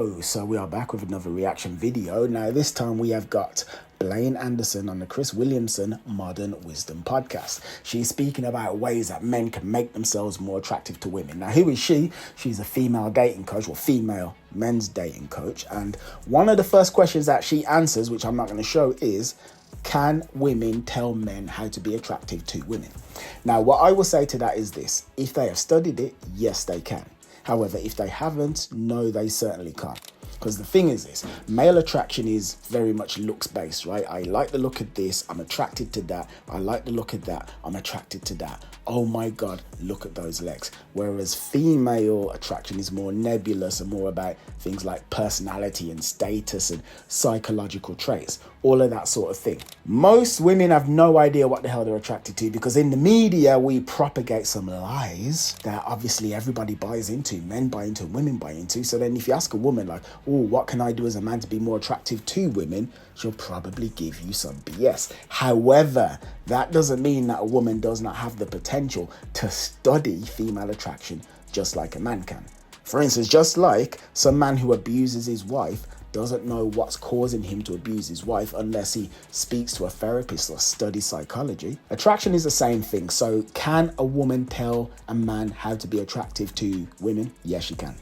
Yo, so we are back with another reaction video. Now this time we have got Blaine Anderson on the Chris Williamson Modern Wisdom podcast. She's speaking about ways that men can make themselves more attractive to women. Now who is she? She's a female dating coach, or female men's dating coach. And one of the first questions that she answers, which I'm not going to show, is, can women tell men how to be attractive to women? Now what I will say to that is this: if they have studied it, yes they can. However, if they haven't, no, they certainly can't. Because the thing is this, male attraction is very much looks based, right? I like the look of this, I'm attracted to that. I like the look of that, I'm attracted to that. Oh my God, look at those legs. Whereas female attraction is more nebulous and more about things like personality and status and psychological traits, all of that sort of thing. Most women have no idea what the hell they're attracted to, because in the media, we propagate some lies that obviously everybody buys into, men buy into, women buy into. So then if you ask a woman like, oh, what can I do as a man to be more attractive to women? She'll probably give you some BS. However, that doesn't mean that a woman does not have the potential to study female attraction just like a man can. For instance, just like some man who abuses his wife doesn't know what's causing him to abuse his wife unless he speaks to a therapist or studies psychology. Attraction is the same thing. So can a woman tell a man how to be attractive to women? Yes, she can.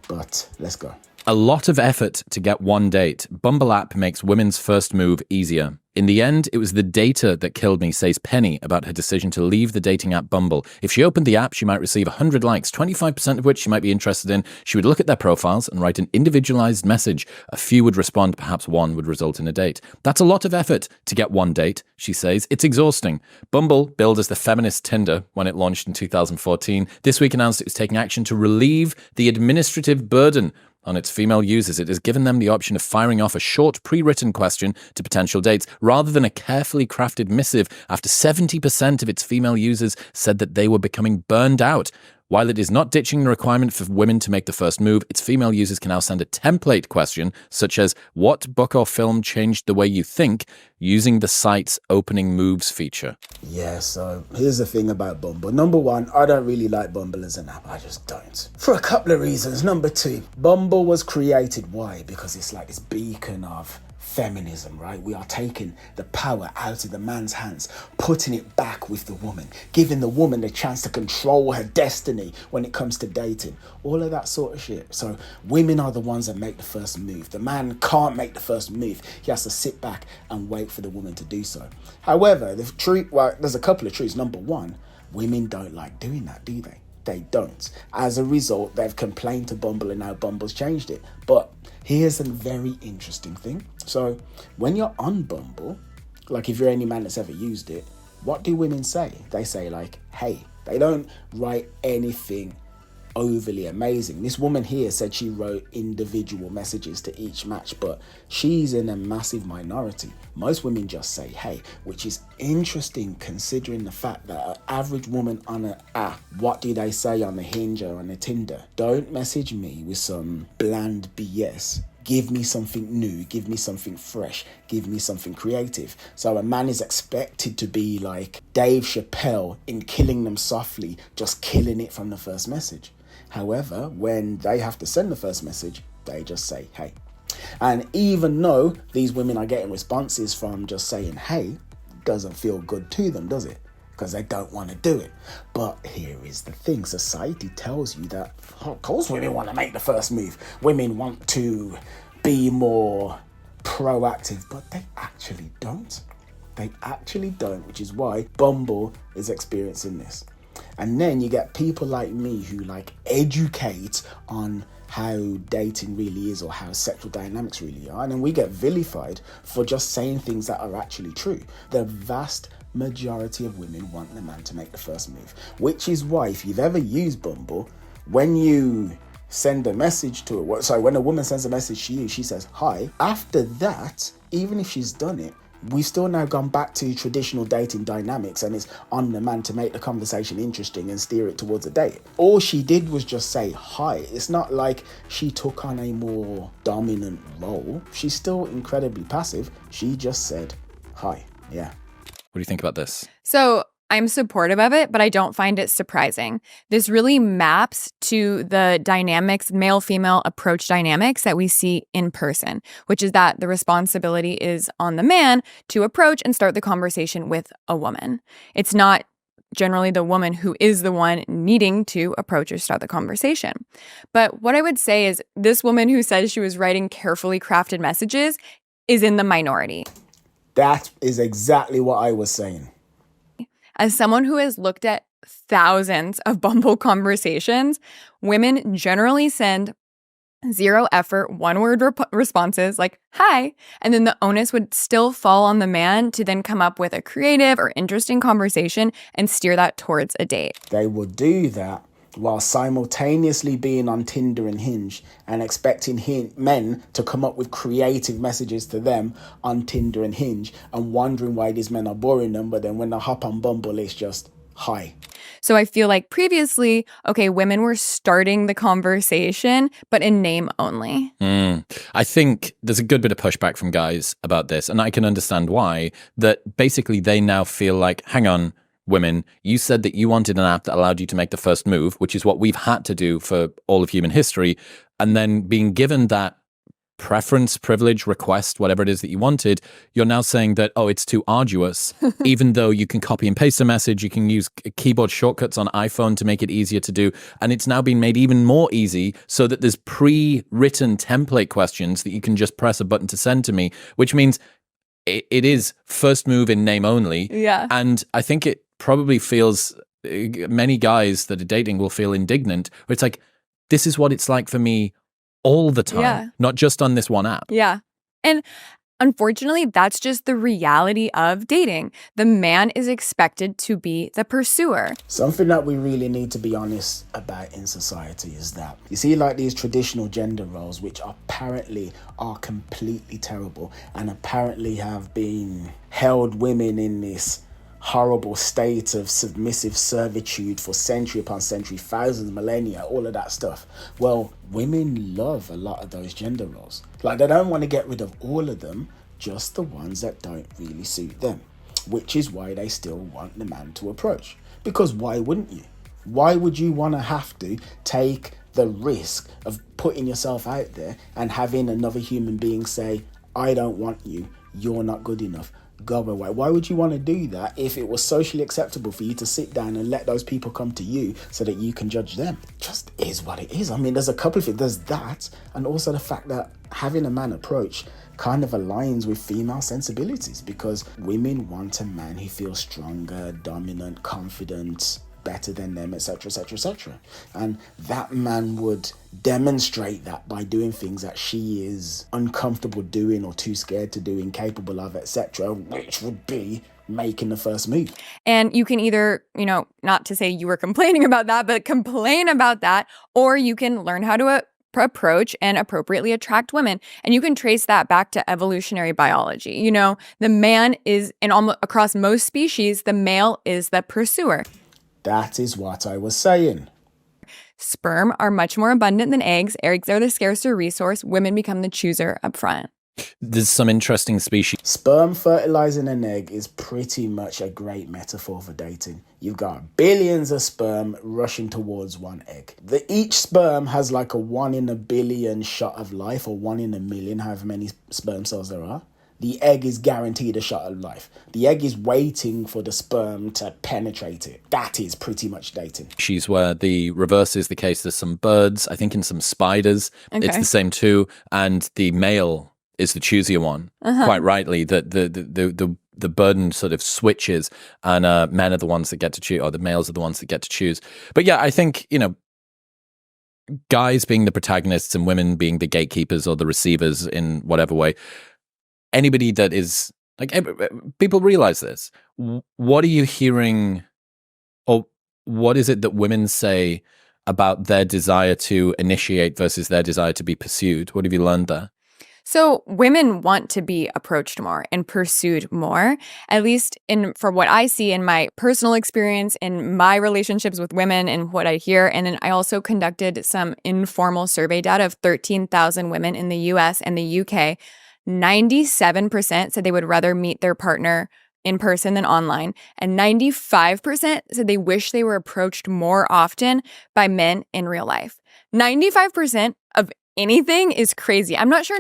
But let's go. A lot of effort to get one date. Bumble app makes women's first move easier. In the end, it was the data that killed me, says Penny about her decision to leave the dating app Bumble. If she opened the app, she might receive 100 likes, 25% of which she might be interested in. She would look at their profiles and write an individualized message. A few would respond, perhaps one would result in a date. That's a lot of effort to get one date, she says. It's exhausting. Bumble, billed as the feminist Tinder when it launched in 2014, this week announced it was taking action to relieve the administrative burden on its female users. It has given them the option of firing off a short pre-written question to potential dates rather than a carefully crafted missive, after 70% of its female users said that they were becoming burned out. While it is not ditching the requirement for women to make the first move, its female users can now send a template question such as, what book or film changed the way you think, using the site's opening moves feature. Yeah, so here's the thing about Bumble. Number one, I don't really like Bumble as an app. I just don't. For a couple of reasons. Number two, Bumble was created. Why? Because it's like this beacon of feminism, right? We are taking the power out of the man's hands, putting it back with the woman, giving the woman the chance to control her destiny when it comes to dating, all of that sort of shit. So women are the ones that make the first move. The man can't make the first move. He has to sit back and wait for the woman to do so. However, the truth, well, there's a couple of truths. Number one, women don't like doing that, do they? They don't. As a result, they've complained to Bumble and now Bumble's changed it. But here's a very interesting thing. So when you're on Bumble, like if you're any man that's ever used it, what do women say? They say like, hey. They don't write anything overly amazing. This woman here said she wrote individual messages to each match, but she's in a massive minority. Most women just say hey, which is interesting considering the fact that an average woman on an app, what do they say on the Hinge or on the Tinder? Don't message me with some bland BS. Give me something new, give me something fresh, give me something creative. So a man is expected to be like 𝗡 𝗃𝗃 in Killing Them Softly, just killing it from the first message. However, when they have to send the first message, they just say hey. And even though these women are getting responses from just saying hey, doesn't feel good to them, does it? Because they don't want to do it. But here is the thing. Society tells you that, of course, women want to make the first move. Women want to be more proactive, but they actually don't. They actually don't, which is why Bumble is experiencing this. And then you get people like me who like educate on how dating really is or how sexual dynamics really are. And then we get vilified for just saying things that are actually true. The vast majority of women want the man to make the first move, which is why if you've ever used Bumble, when you send a message to her, so when a woman sends a message to you, she says hi. After that, even if she's done it, we've still now gone back to traditional dating dynamics, and it's on the man to make the conversation interesting and steer it towards a date. All she did was just say hi. It's not like she took on a more dominant role. She's still incredibly passive. She just said hi. Yeah. What do you think about this? So I'm supportive of it, but I don't find it surprising. This really maps to the dynamics, male-female approach dynamics that we see in person, which is that the responsibility is on the man to approach and start the conversation with a woman. It's not generally the woman who is the one needing to approach or start the conversation. But what I would say is this woman who says she was writing carefully crafted messages is in the minority. That is exactly what I was saying. As someone who has looked at thousands of Bumble conversations, women generally send zero effort, one-word responses like, hi, and then the onus would still fall on the man to then come up with a creative or interesting conversation and steer that towards a date. They will do that while simultaneously being on Tinder and Hinge and expecting men to come up with creative messages to them on Tinder and Hinge and wondering why these men are boring them, but then when they hop on Bumble, it's just, hi. So I feel like previously, okay, women were starting the conversation, but in name only. I think there's a good bit of pushback from guys about this, and I can understand why, that basically they now feel like, hang on, women, you said that you wanted an app that allowed you to make the first move, which is what we've had to do for all of human history. And then being given that preference, privilege, request, whatever it is that you wanted, you're now saying that, oh, it's too arduous, even though you can copy and paste a message, you can use keyboard shortcuts on iPhone to make it easier to do. And it's now been made even more easy so that there's pre-written template questions that you can just press a button to send to me, which means it is first move in name only. Yeah. And I think it probably feels, many guys that are dating will feel indignant, where it's like, this is what it's like for me all the time, not just on this one app. Yeah. And unfortunately, that's just the reality of dating. The man is expected to be the pursuer. Something that we really need to be honest about in society is that, you see, like these traditional gender roles, which apparently are completely terrible and apparently have been held women in this horrible state of submissive servitude for century upon century, thousands, millennia, all of that stuff. Well, women love a lot of those gender roles. Like, they don't want to get rid of all of them, just the ones that don't really suit them, which is why they still want the man to approach. Because why wouldn't you? Why would you want to have to take the risk of putting yourself out there and having another human being say, I don't want you, you're not good enough, go away? Why would you want to do that if it was socially acceptable for you to sit down and let those people come to you so that you can judge them? Just is what it is. I mean, there's a couple of things. There's that, and also the fact that having a man approach kind of aligns with female sensibilities, because women want a man who feels stronger, dominant, confident, better than them, etc., etc., etc. And that man would demonstrate that by doing things that she is uncomfortable doing or too scared to do, incapable of, etc., which would be making the first move. And you can either, not to say you were complaining about that, but complain about that, or you can learn how to approach and appropriately attract women. And you can trace that back to evolutionary biology. The man is, across most species, the male is the pursuer. That is what I was saying. Sperm are much more abundant than eggs. Eggs are the scarcer resource. Women become the chooser up front. There's some interesting species. Sperm fertilizing an egg is pretty much a great metaphor for dating. You've got billions of sperm rushing towards one egg. Each sperm has like a 1 in a billion shot of life, or 1 in a million, however many sperm cells there are. The egg is guaranteed a shot of life. The egg is waiting for the sperm to penetrate it. That is pretty much dating. She's where the reverse is the case. There's some birds, I think in some spiders. Okay. It's the same too. And the male is the choosier one. Quite rightly, the burden sort of switches, and men are the ones that get to choose, or the males are the ones that get to choose. But yeah, I think, guys being the protagonists and women being the gatekeepers or the receivers in whatever way. Anybody that is, like, people realize this. What are you hearing, or what is it that women say about their desire to initiate versus their desire to be pursued? What have you learned there? So women want to be approached more and pursued more, at least for what I see in my personal experience, in my relationships with women and what I hear. And then I also conducted some informal survey data of 13,000 women in the US and the UK. 97% said they would rather meet their partner in person than online, and 95% said they wish they were approached more often by men in real life. 95% of anything is crazy. I'm not sure.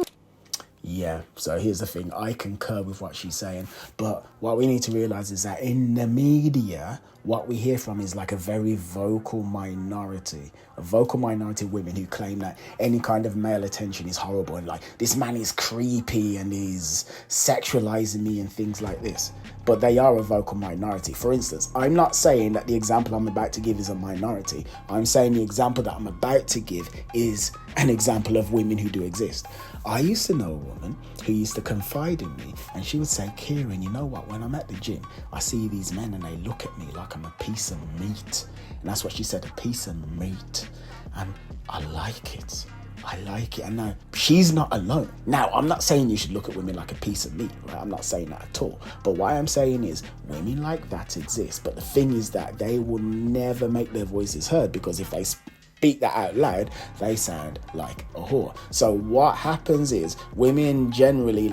Yeah, so here's the thing. I concur with what she's saying. But what we need to realize is that in the media, what we hear from is like a very vocal minority of women who claim that any kind of male attention is horrible and like, this man is creepy and he's sexualizing me and things like this. But they are a vocal minority. For instance, I'm not saying that the example I'm about to give is a minority. I'm saying the example that I'm about to give is an example of women who do exist. I used to know a woman who used to confide in me, and she would say, Kieran, you know what, when I'm at the gym, I see these men and they look at me like I'm a piece of meat. And that's what she said, a piece of meat. And I like it. I like it. And now, she's not alone. Now, I'm not saying you should look at women like a piece of meat, right? I'm not saying that at all. But what I'm saying is, women like that exist. But the thing is that they will never make their voices heard, because if they speak that out loud, they sound like a whore. So what happens is women generally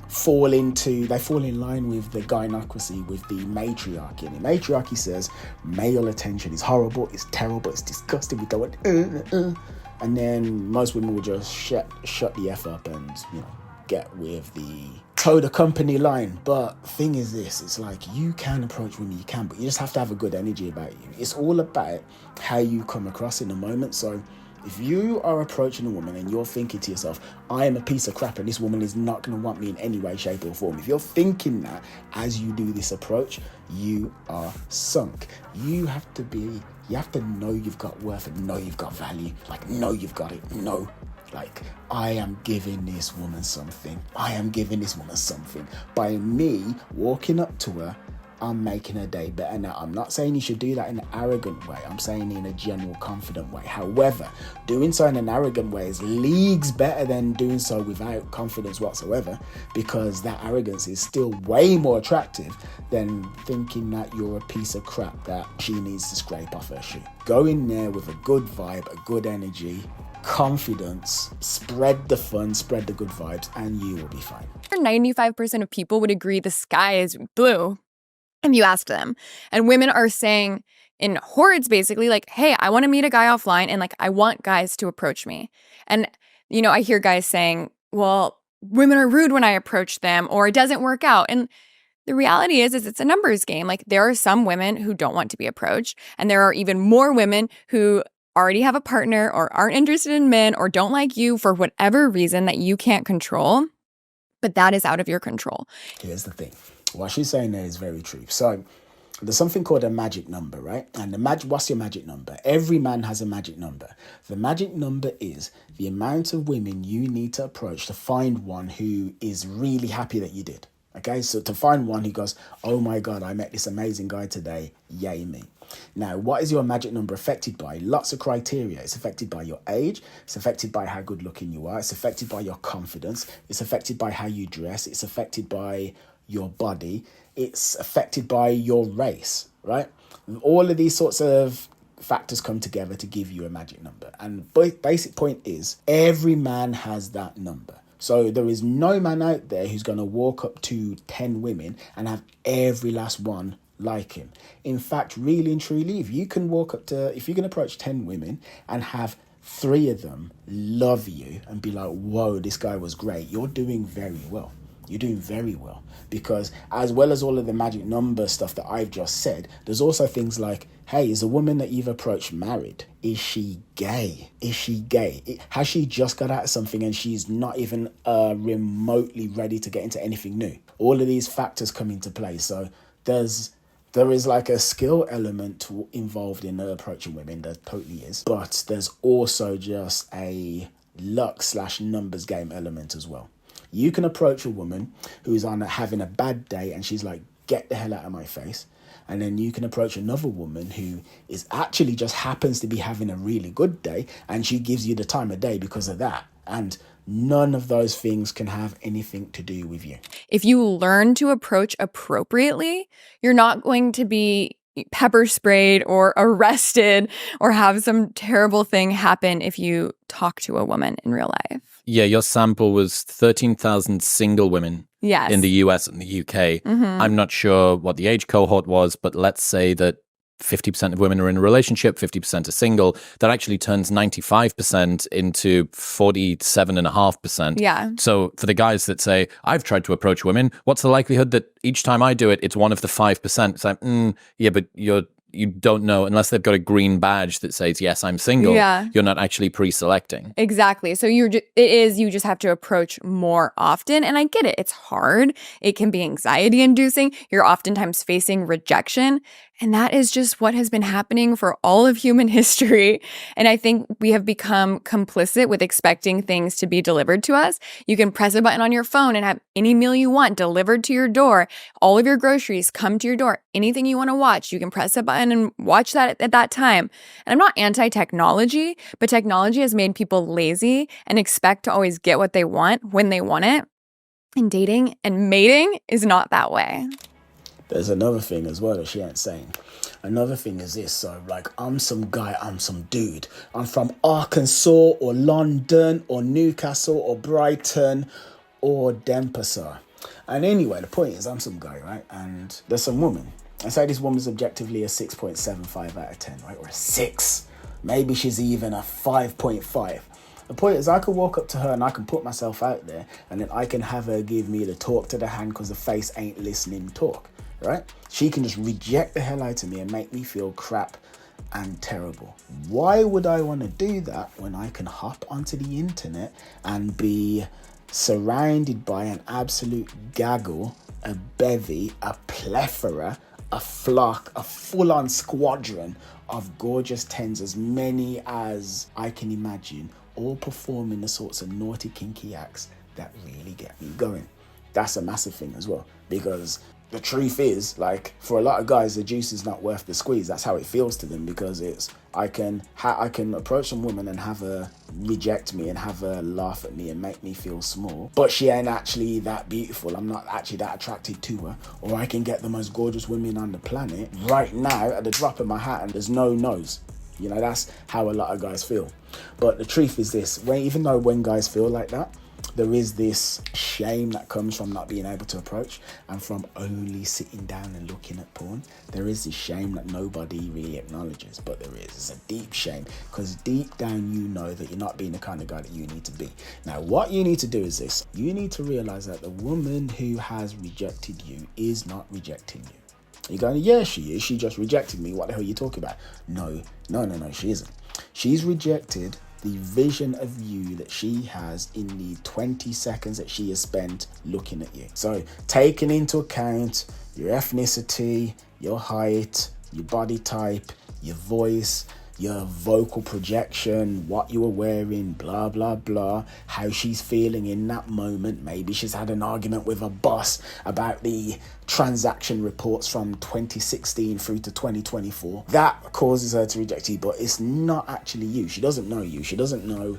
fall in line with the gynocracy, with the matriarchy. And the matriarchy says male attention is horrible, it's terrible, it's disgusting, we don't want and then most women will just shut the F up and, get with the toe the company line. But thing is this, it's like, you can approach women, you can, but you just have to have a good energy about you. It's all about how you come across in the moment. So if you are approaching a woman and you're thinking to yourself, I am a piece of crap and this woman is not going to want me in any way, shape or form. If you're thinking that as you do this approach, you are sunk. You have to know you've got worth and know you've got value. Know you've got it. Know. I am giving this woman something. By me walking up to her, I'm making her day better. Now, I'm not saying you should do that in an arrogant way. I'm saying in a general, confident way. However, doing so in an arrogant way is leagues better than doing so without confidence whatsoever, because that arrogance is still way more attractive than thinking that you're a piece of crap that she needs to scrape off her shoe. Go in there with a good vibe, a good energy, confidence, spread the fun, spread the good vibes, and you will be fine. 95% of people would agree the sky is blue if you ask them. And women are saying in hordes, basically, hey, I want to meet a guy offline and I want guys to approach me. And, I hear guys saying, well, women are rude when I approach them, or it doesn't work out. And the reality is it's a numbers game. There are some women who don't want to be approached, and there are even more women who already have a partner or aren't interested in men or don't like you for whatever reason that you can't control, but that is out of your control. Here's the thing. What she's saying there is very true. So there's something called a magic number, right? And what's your magic number? Every man has a magic number. The magic number is the amount of women you need to approach to find one who is really happy that you did. Okay, so to find one who goes, oh my God, I met this amazing guy today, yay me. Now, what is your magic number affected by? Lots of criteria. It's affected by your age. It's affected by how good looking you are. It's affected by your confidence. It's affected by how you dress. It's affected by your body. It's affected by your race, right? All of these sorts of factors come together to give you a magic number. And the basic point is every man has that number. So there is no man out there who's going to walk up to 10 women and have every last one like him. In fact, really and truly, if you can approach 10 women and have 3 of them love you and be like, whoa, this guy was great, you're doing very well. You're doing very well, because as well as all of the magic number stuff that I've just said, there's also things like, hey, is a woman that you've approached married? Is she gay? Has she just got out of something and she's not even remotely ready to get into anything new? All of these factors come into play. So there is a skill element involved in approaching women. There totally is. But there's also just a luck/numbers game element as well. You can approach a woman who's having a bad day and she's like, get the hell out of my face. And then you can approach another woman who is actually just happens to be having a really good day and she gives you the time of day because of that. And none of those things can have anything to do with you. If you learn to approach appropriately, you're not going to be pepper sprayed or arrested or have some terrible thing happen if you talk to a woman in real life. Yeah, your sample was 13,000 single women Yes. in the US and the UK. I'm not sure what the age cohort was, but let's say that 50% of women are in a relationship, 50% are single. That actually turns 95% into 47.5%. Yeah. So for the guys that say, I've tried to approach women, what's the likelihood that each time I do it, it's one of the 5%? It's like, yeah, but you don't know, unless they've got a green badge that says, yes, I'm single, you're not actually pre-selecting. Exactly. So you just have to approach more often. And I get it. It's hard. It can be anxiety inducing. You're oftentimes facing rejection. And that is just what has been happening for all of human history. And I think we have become complicit with expecting things to be delivered to us. You can press a button on your phone and have any meal you want delivered to your door. All of your groceries come to your door. Anything you want to watch, you can press a button and watch that at that time. And I'm not anti-technology, but technology has made people lazy and expect to always get what they want when they want it. And dating and mating is not that way. There's another thing as well that she ain't saying. Another thing is this. So, like, I'm some guy, I'm some dude. I'm from Arkansas or London or Newcastle or Brighton or Denpasar. And anyway, the point is I'm some guy, right? And there's some woman. I say this woman's objectively a 6.75 out of 10, right? Or a 6. Maybe she's even a 5.5. The point is I could walk up to her and I can put myself out there and then I can have her give me the talk to the hand because the face ain't listening talk. Right? She can just reject the hell out of me and make me feel crap and terrible. Why would I want to do that when I can hop onto the internet and be surrounded by an absolute gaggle, a bevy, a plethora, a flock, a full-on squadron of gorgeous tens, as many as I can imagine, all performing the sorts of naughty, kinky acts that really get me going. That's a massive thing as well, because the truth is, like, for a lot of guys, the juice is not worth the squeeze. That's how it feels to them, because it's I can approach some woman and have her reject me and have her laugh at me and make me feel small, but she ain't actually that beautiful. I'm not actually that attracted to her. Or I can get the most gorgeous women on the planet right now at the drop of my hat and there's no nose. You know, that's how a lot of guys feel. But the truth is this, even though when guys feel like that, there is this shame that comes from not being able to approach and from only sitting down and looking at porn. There is this shame that nobody really acknowledges, but there is. It's a deep shame, because deep down you know that you're not being the kind of guy that you need to be. Now, what you need to do is this. You need to realize that the woman who has rejected you is not rejecting you. You're going, yeah, she is. She just rejected me. What the hell are you talking about? No, she isn't. She's rejected the vision of you that she has in the 20 seconds that she has spent looking at you. So taking into account your ethnicity, your height, your body type, your voice, your vocal projection, what you were wearing, blah, blah, blah, how she's feeling in that moment. Maybe she's had an argument with her boss about the transaction reports from 2016 through to 2024. That causes her to reject you, but it's not actually you. She doesn't know you. She doesn't know,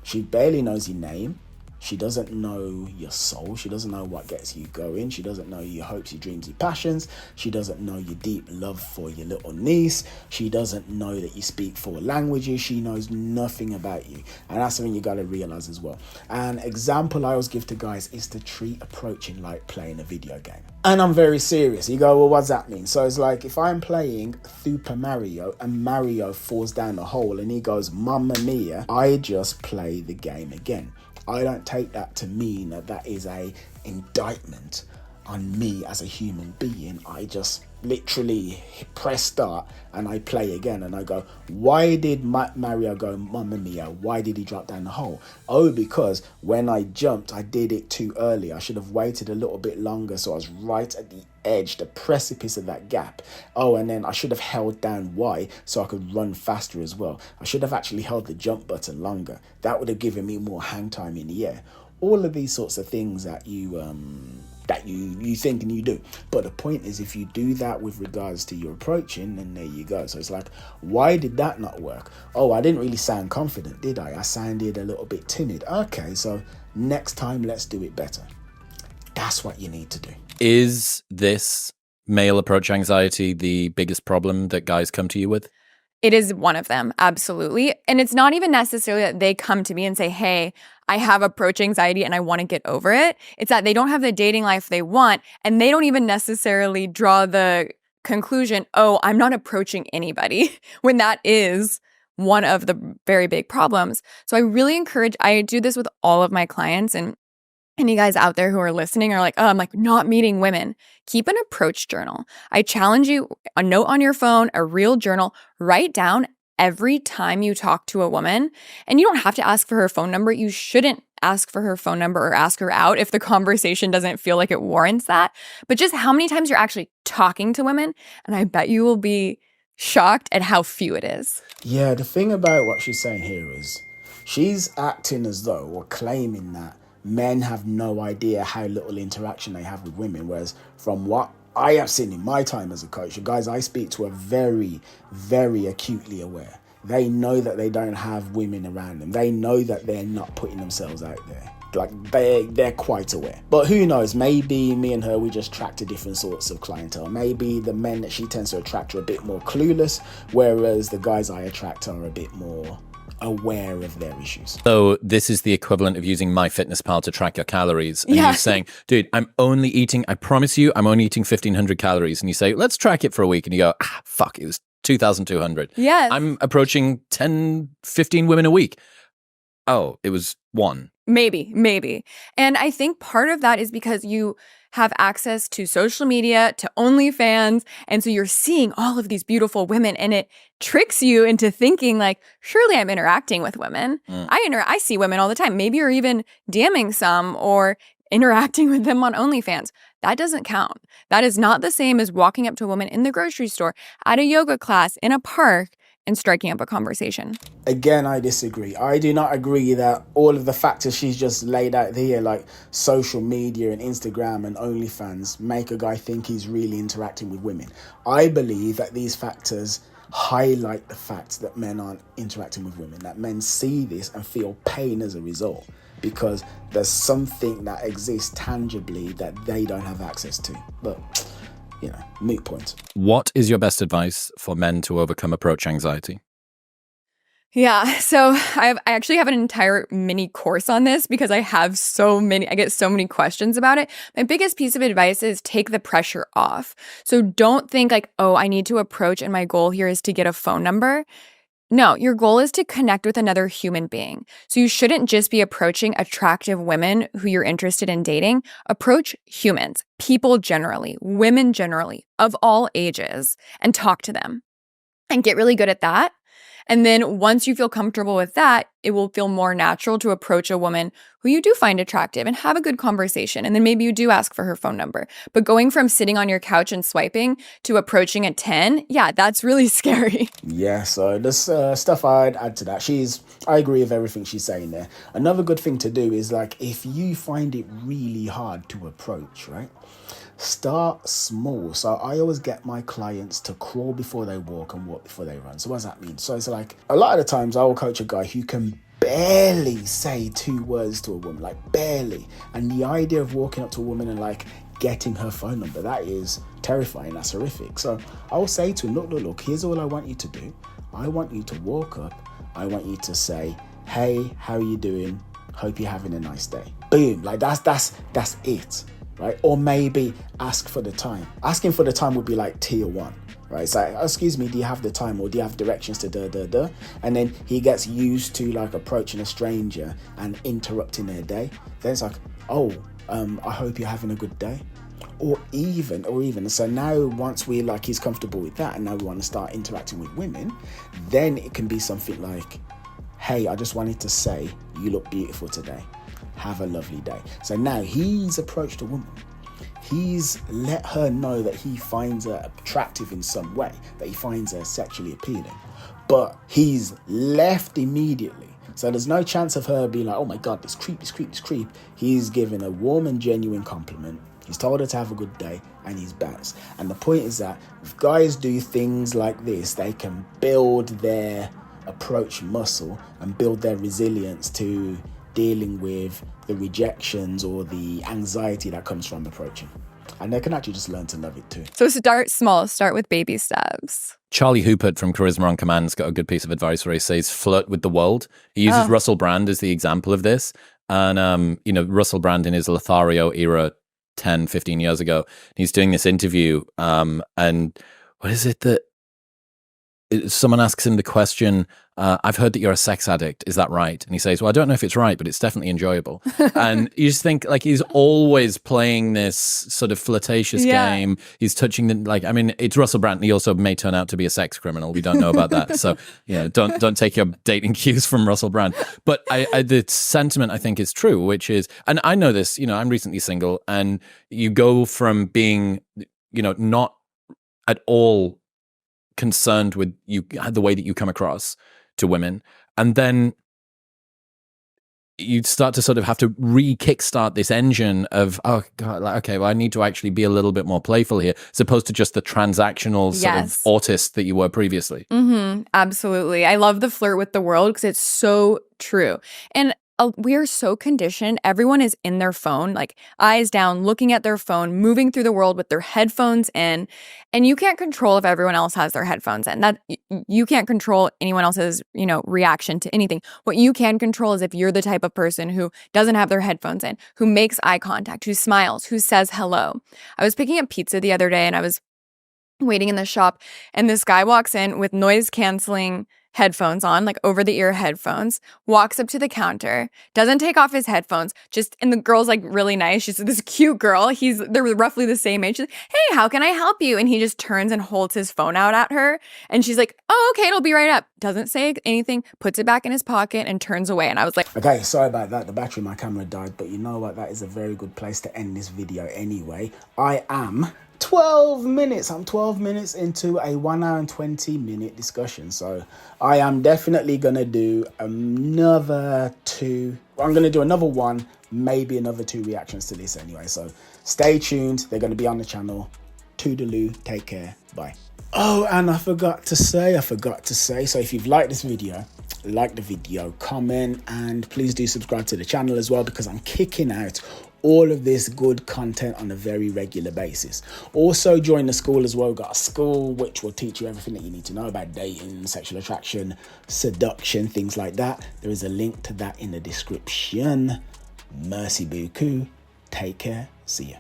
she barely knows your name. She doesn't know your soul. She doesn't know what gets you going. She doesn't know your hopes, your dreams, your passions. She doesn't know your deep love for your little niece. She doesn't know that you speak 4 languages. She knows nothing about you. And that's something you got to realize as well. An example I always give to guys is to treat approaching like playing a video game. And I'm very serious. You go, well, what's that mean? So it's like if I'm playing Super Mario and Mario falls down a hole and he goes, Mamma Mia, I just play the game again. I don't take that to mean that that is a indictment on me as a human being. I just literally press start and I play again and I go, why did Mario go Mamma Mia? Why did he drop down the hole? Oh, because when I jumped, I did it too early. I should have waited a little bit longer so I was right at the edge, the precipice of that gap. Oh, and then I should have held down Y so I could run faster as well. I should have actually held the jump button longer. That would have given me more hang time in the air. All of these sorts of things that you think and you do. But the point is, if you do that with regards to your approaching, then there you go. So it's like, why did that not work? Oh, I didn't really sound confident, did I? I sounded a little bit timid. Okay, so next time let's do it better. That's what you need to do. Is this male approach anxiety the biggest problem that guys come to you with? It is one of them, absolutely. And it's not even necessarily that they come to me and say, hey, I have approach anxiety and I want to get over it. It's that they don't have the dating life they want, and they don't even necessarily draw the conclusion, oh, I'm not approaching anybody, when that is one of the very big problems. So I really encourage, I do this with all of my clients, and any guys out there who are listening are like, oh, I'm like not meeting women. Keep an approach journal. I challenge you, a note on your phone, a real journal, write down every time you talk to a woman. And you don't have to ask for her phone number. You shouldn't ask for her phone number or ask her out if the conversation doesn't feel like it warrants that. But just how many times you're actually talking to women. And I bet you will be shocked at how few it is. Yeah, the thing about what she's saying here is she's acting as though, or claiming that, men have no idea how little interaction they have with women, whereas from what I have seen in my time as a coach, the guys I speak to are very, very acutely aware. They know that they don't have women around them. They know that they're not putting themselves out there. Like, they're quite aware. But who knows, maybe me and her, we just attract to different sorts of clientele. Maybe the men that she tends to attract are a bit more clueless, whereas the guys I attract are a bit more aware of their issues. So this is the equivalent of using MyFitnessPal to track your calories. And you're saying, dude, I promise you, I'm only eating 1,500 calories. And you say, let's track it for a week. And you go, fuck, it was 2,200. Yes. I'm approaching 10, 15 women a week. Oh, it was one. Maybe. And I think part of that is because you have access to social media, to OnlyFans, and so you're seeing all of these beautiful women, and it tricks you into thinking like, surely I'm interacting with women. I see women all the time. Maybe you're even DMing some or interacting with them on OnlyFans. That doesn't count. That is not the same as walking up to a woman in the grocery store, at a yoga class, in a park, and striking up a conversation. Again, I disagree. I do not agree that all of the factors she's just laid out here, like social media and Instagram and OnlyFans, make a guy think he's really interacting with women. I believe that these factors highlight the fact that men aren't interacting with women, that men see this and feel pain as a result, because there's something that exists tangibly that they don't have access to. But moot point. What is your best advice for men to overcome approach anxiety? Yeah, so I actually have an entire mini course on this because I get so many questions about it. My biggest piece of advice is take the pressure off. So don't think like, oh, I need to approach and my goal here is to get a phone number. No, your goal is to connect with another human being. So you shouldn't just be approaching attractive women who you're interested in dating. Approach humans, people generally, women generally, of all ages, and talk to them. And get really good at that. And then once you feel comfortable with that, it will feel more natural to approach a woman who you do find attractive and have a good conversation. And then maybe you do ask for her phone number. But going from sitting on your couch and swiping to approaching at 10, yeah, that's really scary. Yeah, so there's stuff I'd add to that. I agree with everything she's saying there. Another good thing to do is, like, if you find it really hard to approach, right? Start small. So I always get my clients to crawl before they walk and walk before they run. So what does that mean? So it's like, a lot of the times I will coach a guy who can barely say 2 words to a woman, like barely. And the idea of walking up to a woman and like getting her phone number, that is terrifying. That's horrific. So I'll say to him, look, here's all I want you to do. I want you to walk up. I want you to say, hey, how are you doing? Hope you're having a nice day. Boom. Like that's it. Right? Or maybe ask for the time. Asking for the time would be like tier 1, right? It's like, excuse me, do you have the time, or do you have directions to And then he gets used to like approaching a stranger and interrupting their day. Then it's like, I hope you're having a good day. Or even, so now once he's comfortable with that and now we want to start interacting with women, then it can be something like, hey, I just wanted to say you look beautiful today. Have a lovely day. So now he's approached a woman. He's let her know that he finds her attractive in some way, that he finds her sexually appealing. But he's left immediately. So there's no chance of her being like, oh my God, this creep. He's given a warm and genuine compliment. He's told her to have a good day and he's bounced. And the point is that if guys do things like this, they can build their approach muscle and build their resilience to dealing with the rejections or the anxiety that comes from approaching. And they can actually just learn to love it too. So start small, start with baby steps. Charlie Houpert from Charisma on Command's got a good piece of advice where he says, flirt with the world. He uses Russell Brand as the example of this. And, Russell Brand in his Lothario era 10, 15 years ago, he's doing this interview. And what is it that someone asks him the question, I've heard that you're a sex addict. Is that right? And he says, well, I don't know if it's right, but it's definitely enjoyable. And you just think like he's always playing this sort of flirtatious game. He's touching it's Russell Brand. He also may turn out to be a sex criminal. We don't know about that. So, don't take your dating cues from Russell Brand. But the sentiment I think is true, which is, and I know this, I'm recently single, and you go from being, not at all concerned with the way that you come across to women, and then you start to sort of have to kickstart this engine of, oh god, okay, well, I need to actually be a little bit more playful here, as opposed to just the transactional sort of autist that you were previously. Absolutely. I love the flirt with the world because it's so true. And we are so conditioned. Everyone is in their phone, like eyes down, looking at their phone, moving through the world with their headphones in. And you can't control if everyone else has their headphones in. That you can't control anyone else's, reaction to anything. What you can control is if you're the type of person who doesn't have their headphones in, who makes eye contact, who smiles, who says hello. I was picking up pizza the other day and I was waiting in the shop, and this guy walks in with noise canceling headphones on, like over-the-ear headphones, walks up to the counter, doesn't take off his headphones, and the girl's like really nice. She's this cute girl. They're roughly the same age. She's like, hey, how can I help you? And he just turns and holds his phone out at her. And she's like, oh, okay, it'll be right up. Doesn't say anything, puts it back in his pocket and turns away. And I was like, okay, sorry about that. The battery in my camera died, but you know what? That is a very good place to end this video anyway. I am 12 minutes. I'm 12 minutes into a 1 hour and 20-minute discussion. So I am definitely going to do another 2. I'm going to do another 1, maybe another 2 reactions to this anyway. So stay tuned. They're going to be on the channel. Toodaloo. Take care. Bye. Oh, and I forgot to say, so if you've liked this video, like the video, comment, and please do subscribe to the channel as well, because I'm kicking out all of this good content on a very regular basis. Also join the school as well. We've got a school which will teach you everything that you need to know about dating, sexual attraction, seduction, things like that. There is a link to that in the description. Merci beaucoup. Take care. See ya.